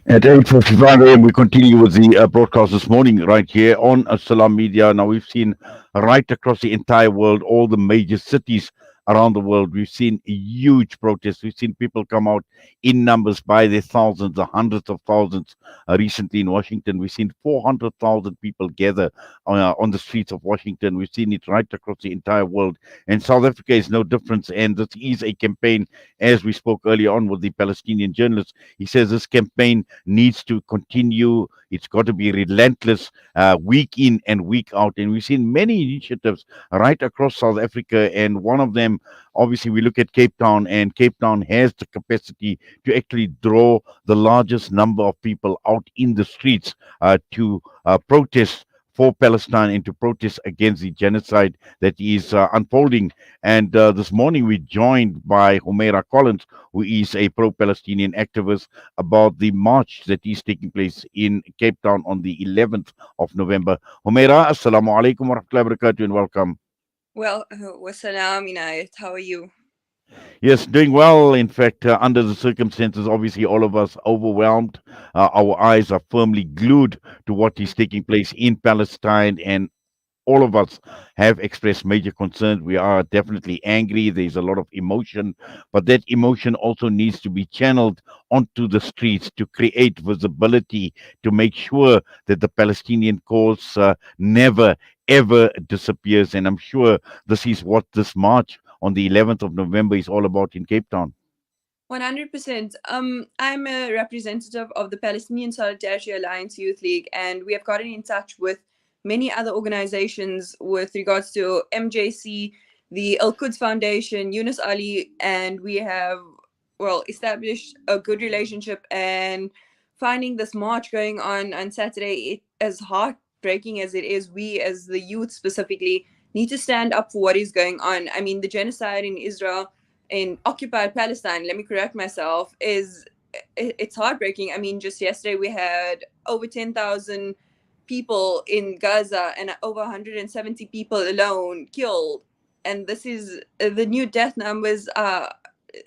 At 8:55 a.m., we continue with the broadcast this morning right here on Salam Media. Now, we've seen right across the entire world, all the major cities around the world, we've seen huge protests. We've seen people come out in numbers by the thousands, the hundreds of thousands. Recently in Washington, we've seen 400,000 people gather on the streets of Washington. We've seen it right across the entire world. And South Africa is no different. And this is a campaign, as we spoke earlier on with the Palestinian journalist. He says this campaign needs to continue. It's got to be relentless, week in and week out. And we've seen many initiatives right across South Africa. And one of them, obviously, we look at Cape Town, and Cape Town has the capacity to actually draw the largest number of people out in the streets to protest for Palestine and to protest against the genocide that is unfolding. And this morning we're joined by Humairah Collins, who is a pro-Palestinian activist, about the march that is taking place in Cape Town on the 11th of November. Humairah, assalamu alaikum wa rahmatullahi wa barakatuh, and welcome. Well, wassalam, Inayat. How are you? Yes, doing well. In fact, under the circumstances, obviously, all of us overwhelmed. Our eyes are firmly glued to what is taking place in Palestine, and all of us have expressed major concerns. We are definitely angry. There's a lot of emotion, but that emotion also needs to be channeled onto the streets to create visibility, to make sure that the Palestinian cause never, ever disappears. And I'm sure this is what this march on the 11th of November is all about in Cape Town. 100%. I'm a representative of the Palestinian Solidarity Alliance Youth League, and we have gotten in touch with many other organizations with regards to MJC, the Al Quds Foundation, Yunus Ali, and we have, well, established a good relationship. And finding this march going on Saturday, it, as heartbreaking as it is, we as the youth specifically need to stand up for what is going on. I mean, the genocide in Israel, in occupied Palestine, let me correct myself, is it's heartbreaking. I mean, just yesterday we had over 10,000 people in Gaza and over 170 people alone killed. And this is the new death numbers.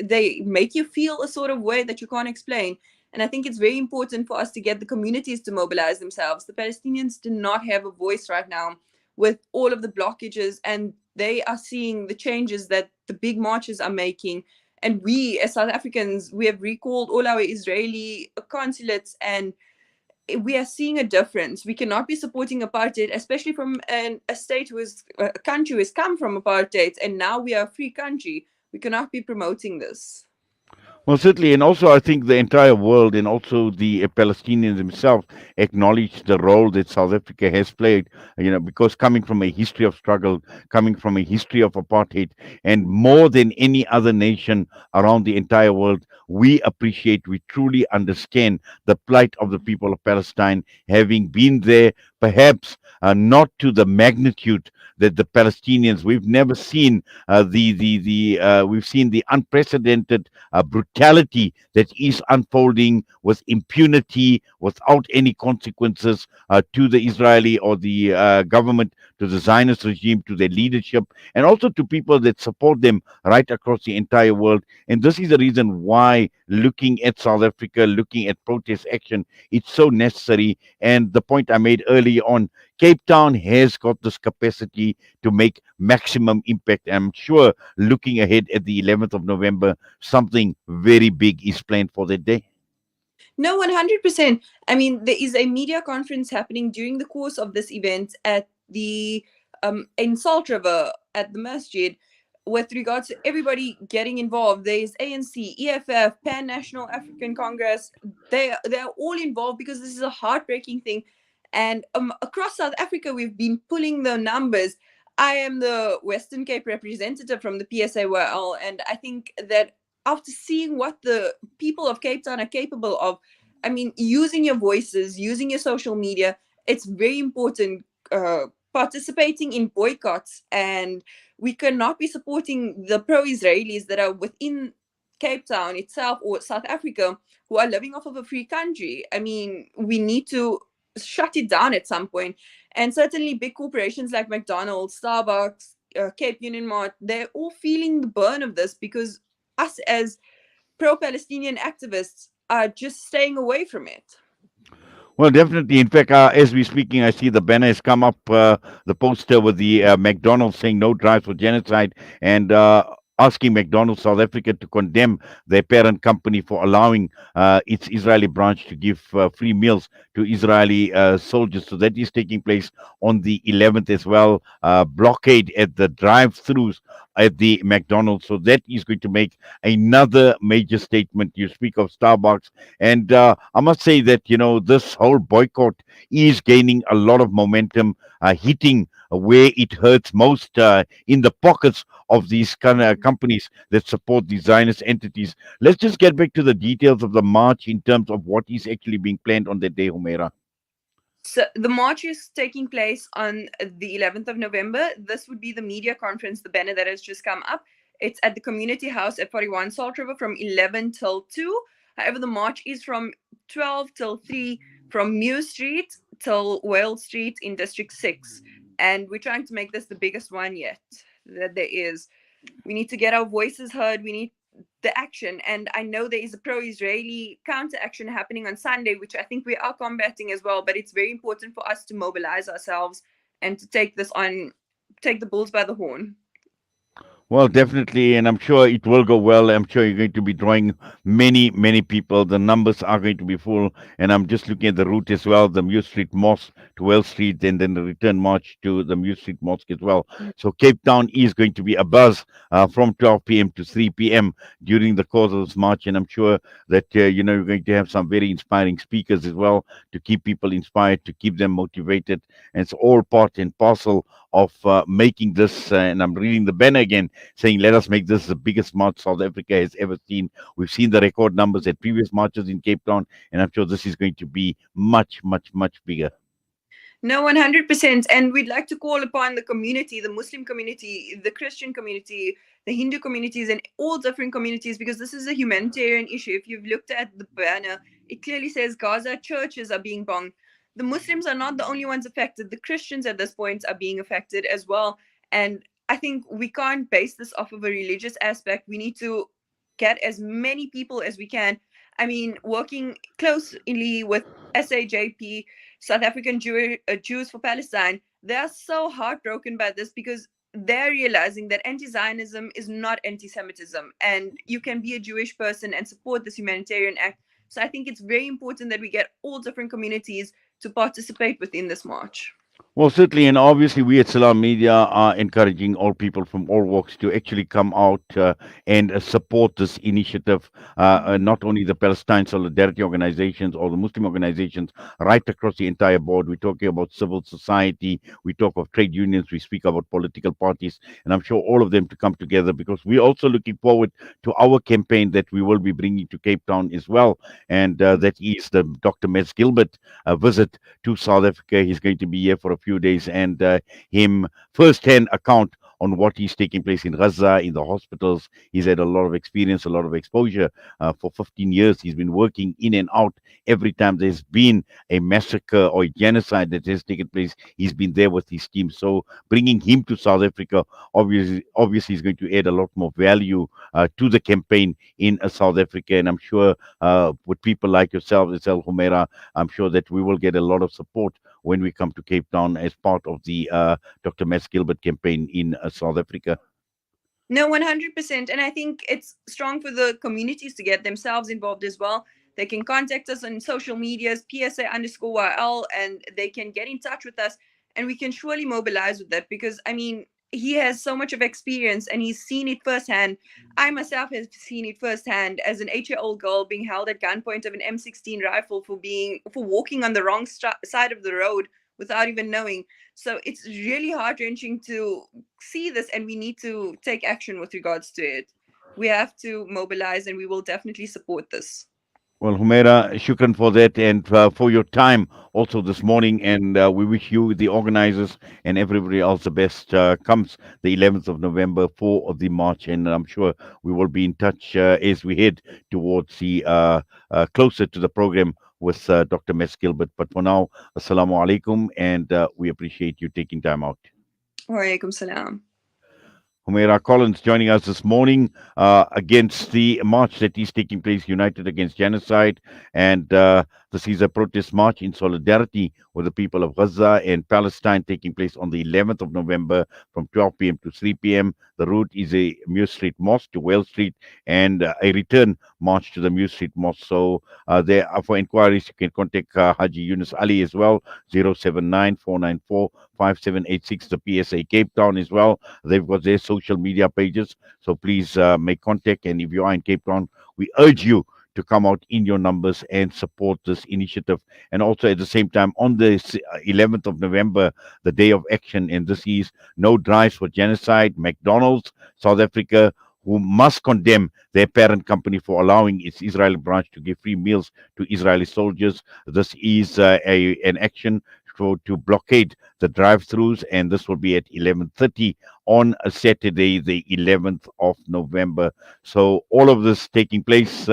They make you feel a sort of way that you can't explain. And I think it's very important for us to get the communities to mobilize themselves. The Palestinians do not have a voice right now with all of the blockages, and they are seeing the changes that the big marches are making. And we, as South Africans, we have recalled all our Israeli consulates, and we are seeing a difference. We cannot be supporting apartheid, especially from a state who is a country who has come from apartheid, and now we are a free country. We cannot be promoting this. Well, certainly, and also I think the entire world and also the Palestinians themselves acknowledge the role that South Africa has played. Because coming from a history of struggle, coming from a history of apartheid, and more than any other nation around the entire world, we appreciate, we truly understand the plight of the people of Palestine, having been there, perhaps not to the magnitude that the Palestinians. We've never seen we've seen the unprecedented brutality that is unfolding with impunity, without any consequences to the Israeli or the government, to the Zionist regime, to their leadership, and also to people that support them right across the entire world. And this is the reason why looking at South Africa, looking at protest action, it's so necessary. And the point I made early on, Cape Town has got this capacity to make maximum impact. I'm sure looking ahead at the 11th of November, something very big is planned for that day. No, 100%. I mean, there is a media conference happening during the course of this event at the in Salt River at the masjid, with regards to everybody getting involved. There's ANC, EFF, Pan National African Congress. They're all involved because this is a heartbreaking thing. And across South Africa, we've been pulling the numbers. I am the Western Cape representative from the PSAYL, and I think that after seeing what the people of Cape Town are capable of, I mean, using your voices, using your social media, it's very important. Participating in boycotts, and we cannot be supporting the pro-Israelis that are within Cape Town itself or South Africa who are living off of a free country. I mean, we need to shut it down at some point. And certainly, big corporations like McDonald's, Starbucks, Cape Union Mart, they're all feeling the burn of this because us as pro-Palestinian activists are just staying away from it. Well, definitely. In fact, as we're speaking, I see the banner has come up, the poster with the McDonald's saying no drives for genocide, and asking McDonald's South Africa to condemn their parent company for allowing its Israeli branch to give free meals to Israeli soldiers. So that is taking place on the 11th as well. Blockade at the drive-throughs at the McDonald's. So that is going to make another major statement. You speak of Starbucks, and I must say that, this whole boycott is gaining a lot of momentum, hitting where it hurts most, in the pockets of these kind of companies that support these Zionist entities. Let's just get back to the details of the march in terms of what is actually being planned on that day, Humairah. So the march is taking place on the 11th of November. This would be the media conference, the banner that has just come up. It's at the community house at 41 Salt River from 11 till 2. However, the march is from 12 till 3 from Muir Street till Wale Street in District 6. And we're trying to make this the biggest one yet that there is. We need to get our voices heard. We need the action. And I know there is a pro-Israeli counter-action happening on Sunday, which I think we are combating as well. But it's very important for us to mobilize ourselves and to take the bulls by the horn. Well, definitely, and I'm sure it will go well. I'm sure you're going to be drawing many, many people. The numbers are going to be full, and I'm just looking at the route as well: the Muir Street Mosque to Wale Street, and then the return march to the Muir Street Mosque as well. So Cape Town is going to be abuzz from 12 p.m. to 3 p.m. during the course of this march, and I'm sure that you're going to have some very inspiring speakers as well to keep people inspired, to keep them motivated, and it's all part and parcel of making this. And I'm reading the banner again, saying, let us make this the biggest march South Africa has ever seen. We've seen the record numbers at previous marches in Cape Town, and I'm sure this is going to be much, much, much bigger. No, 100%. And we'd like to call upon the community, the Muslim community, the Christian community, the Hindu communities, and all different communities, because this is a humanitarian issue. If you've looked at the banner, it clearly says Gaza churches are being bombed. The Muslims are not the only ones affected. The Christians at this point are being affected as well. And I think we can't base this off of a religious aspect. We need to get as many people as we can. I mean, working closely with SAJP, South African Jews for Palestine, they are so heartbroken by this because they're realizing that anti-Zionism is not anti-Semitism, and you can be a Jewish person and support this humanitarian act. So I think it's very important that we get all different communities to participate within this march. Well, certainly, and obviously, we at Salam Media are encouraging all people from all walks to actually come out and support this initiative. Not only the Palestine solidarity organizations or the Muslim organizations, right across the entire board. We're talking about civil society, we talk of trade unions, we speak about political parties, and I'm sure all of them to come together, because we're also looking forward to our campaign that we will be bringing to Cape Town as well, and that is the Dr. Gilbert visit to South Africa. He's going to be here for a few days, and him first-hand account on what is taking place in Gaza, in the hospitals. He's had a lot of experience, a lot of exposure. For 15 years, he's been working in and out. Every time there's been a massacre or a genocide that has taken place, he's been there with his team. So bringing him to South Africa obviously is going to add a lot more value to the campaign in South Africa. And I'm sure with people like yourself, Isel Humairah, I'm sure that we will get a lot of support when we come to Cape Town as part of the Dr. Gilbert campaign in South Africa. No, 100%. And I think it's strong for the communities to get themselves involved as well. They can contact us on social medias, PSA_YL, and they can get in touch with us, and we can surely mobilize with that, because, I mean, he has so much of experience and he's seen it firsthand. I myself have seen it firsthand as an 8-year-old girl being held at gunpoint of an M16 rifle for walking on the wrong side of the road without even knowing. So it's really heart-wrenching to see this, and we need to take action with regards to it. We have to mobilize, and we will definitely support this. Well, Humairah, shukran for that, and for your time also this morning. And we wish you, the organizers, and everybody else the best. Comes the 11th of November for the march, and I'm sure we will be in touch as we head towards the closer to the program with Dr. Gilbert. But for now, assalamu alaikum, and we appreciate you taking time out. Wa alaikum salam. Humairah Collins joining us this morning against the march that is taking place, United Against Genocide. And this is a protest march in solidarity with the people of Gaza and Palestine, taking place on the 11th of November from 12 p.m. to 3 p.m. The route is a Muir Street mosque to Wale Street and a return march to the Muir Street mosque. So there for inquiries, you can contact Haji Yunus Ali as well, 079 494 5786, the PSA Cape Town as well. They've got their social media pages. So please make contact. And if you are in Cape Town, we urge you to come out in your numbers and support this initiative. And also at the same time, on the 11th of November, the day of action, and this is No Drives for Genocide, McDonald's, South Africa, who must condemn their parent company for allowing its Israeli branch to give free meals to Israeli soldiers. This is an action to blockade the drive-throughs, and this will be at 11:30 on a Saturday, the 11th of November. So all of this taking place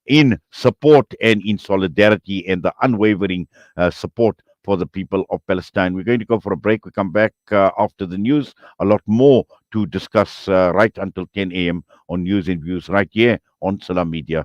in support and in solidarity and the unwavering support for the people of Palestine. We're going to go for a break. We come back after the news. A lot more to discuss right until 10 a.m. on News and Views right here on Salam Media.